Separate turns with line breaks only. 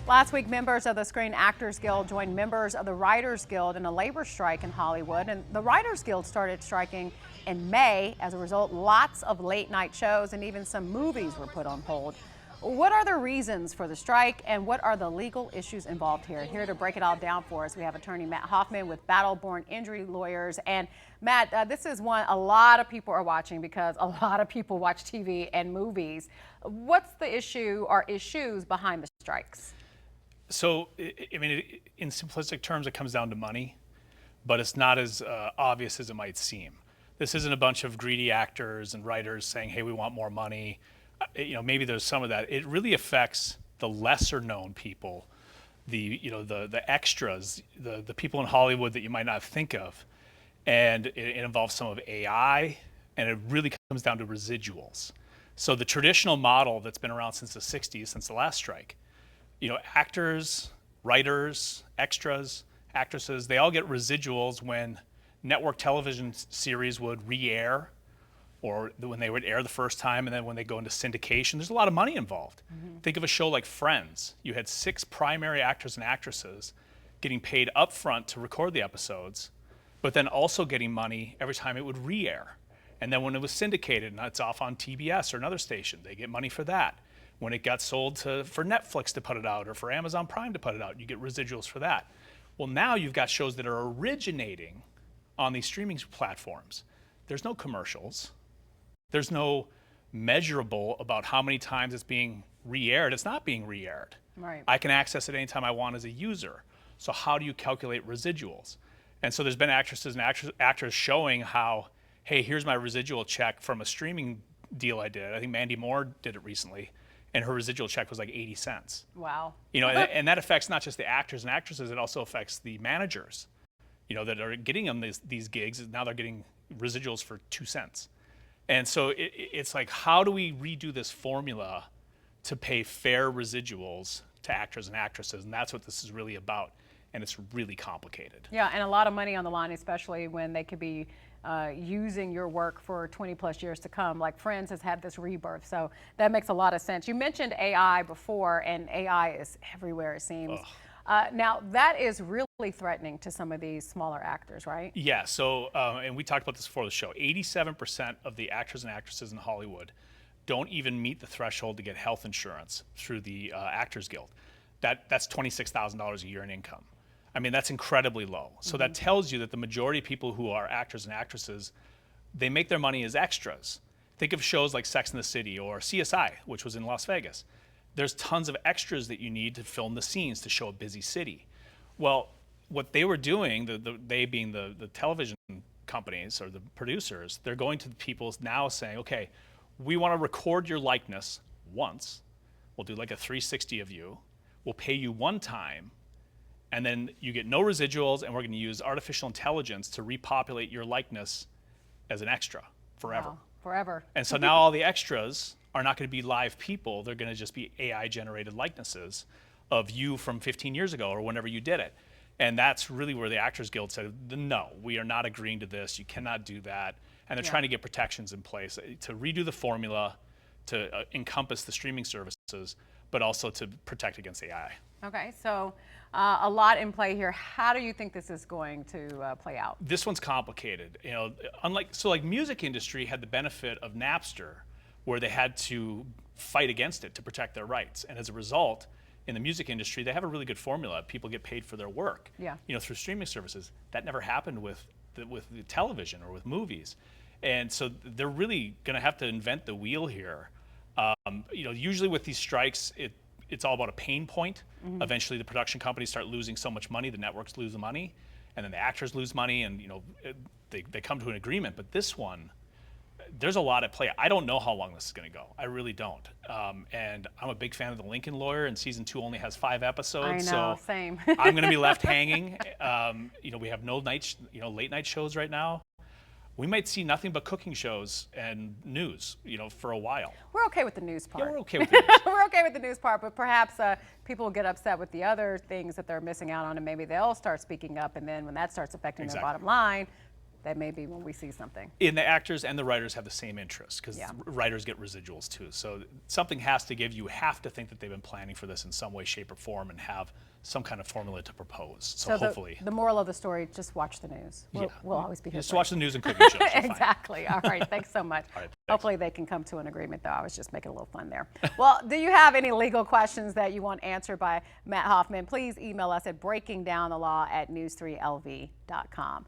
Last week, members of the Screen Actors Guild joined members of the Writers Guild in a labor strike in Hollywood. And the Writers Guild started striking in May. As a result, lots of late night shows and even some movies were put on hold. What are the reasons for the strike and what are the legal issues involved here? Here to break it all down for us, we have attorney Matt Hoffmann with Battle-Born Injury Lawyers. And Matt, this is one a lot of people are watching because a lot of people watch TV and movies. What's the issue or issues behind the strikes?
So, I mean, in simplistic terms, it comes down to money, but it's not as obvious as it might seem. This isn't a bunch of greedy actors and writers saying, hey, we want more money. Maybe there's some of that. It really affects the lesser known people, the extras, the people in Hollywood that you might not think of. And it involves some of AI, and it really comes down to residuals. So the traditional model that's been around since the 60s, since the last strike, actors, writers, extras, actresses, they all get residuals when network television series would re-air, or when they would air the first time, and then when they go into syndication. There's a lot of money involved. Mm-hmm. Think of a show like Friends. You had 6 primary actors and actresses getting paid up front to record the episodes, but then also getting money every time it would re-air. And then when it was syndicated and it's off on TBS or another station, they get money for that. When it got sold for Netflix to put it out or for Amazon Prime to put it out, you get residuals for that. Well, now you've got shows that are originating on these streaming platforms. There's no commercials. There's no measurable about how many times it's being re-aired. It's not being re-aired.
Right.
I can access it anytime I want as a user. So how do you calculate residuals? And so there's been actresses and actors showing how, hey, here's my residual check from a streaming deal I did. I think Mandy Moore did it recently, and her residual check was like 80 cents.
Wow.
And that affects not just the actors and actresses, it also affects the managers, that are getting them these gigs. Now they're getting residuals for 2 cents. And so it's like, how do we redo this formula to pay fair residuals to actors and actresses? And that's what this is really about. And it's really complicated.
Yeah, and a lot of money on the line, especially when they could be using your work for 20 plus years to come. Like Friends has had this rebirth, so that makes a lot of sense. You mentioned AI before, and AI is everywhere, it seems. Now, that is really threatening to some of these smaller actors, right?
Yeah, so, and we talked about this before the show, 87% of the actors and actresses in Hollywood don't even meet the threshold to get health insurance through the Actors Guild. That's $26,000 a year in income. I mean, that's incredibly low. So that tells you that the majority of people who are actors and actresses, they make their money as extras. Think of shows like Sex and the City or CSI, which was in Las Vegas. There's tons of extras that you need to film the scenes to show a busy city. Well, what they were doing, they being the television companies or the producers, they're going to the people now saying, okay, we want to record your likeness once. We'll do like a 360 of you. We'll pay you one time, and then you get no residuals, and we're going to use artificial intelligence to repopulate your likeness as an extra forever.
Wow, forever.
And so now all the extras are not going to be live people. They're going to just be AI-generated likenesses of you from 15 years ago or whenever you did it. And that's really where the Actors Guild said, no, we are not agreeing to this. You cannot do that. And they're trying to get protections in place to redo the formula, to encompass the streaming services, but also to protect against AI.
Okay, so a lot in play here. How do you think this is going to play out?
This one's complicated. Like music industry had the benefit of Napster, where they had to fight against it to protect their rights. And as a result, in the music industry, they have a really good formula. People get paid for their work, through streaming services. That never happened with the television or with movies. And so they're really gonna have to invent the wheel here. Usually with these strikes, it's all about a pain point. Mm-hmm. Eventually the production companies start losing so much money, the networks lose the money, and then the actors lose money, and they come to an agreement. But this one, there's a lot at play. I don't know how long this is going to go. I really don't. And I'm a big fan of The Lincoln Lawyer, and season 2 only has 5 episodes.
I know,
so
same.
I'm going to be left hanging. We have no late night shows right now. We might see nothing but cooking shows and news, for a while.
We're okay with the news part.
Yeah, we're okay with the news.
We're okay with the news part, but perhaps people will get upset with the other things that they're missing out on, and maybe they'll start speaking up, and then when that starts affecting their bottom line, that may be when we see something.
And the actors and the writers have the same interest because
Yeah.
writers get residuals too. So something has to give. You have to think that they've been planning for this in some way, shape, or form and have some kind of formula to propose. So hopefully.
The moral of the story, just watch the news. We'll always be here.
Just watch the news and cooking shows. You're fine.
Exactly. All right. Thanks so much.
All right, thanks.
Hopefully they can come to an agreement, though. I was just making a little fun there. Well, do you have any legal questions that you want answered by Matt Hoffman? Please email us at breakingdownthelaw@news3lv.com.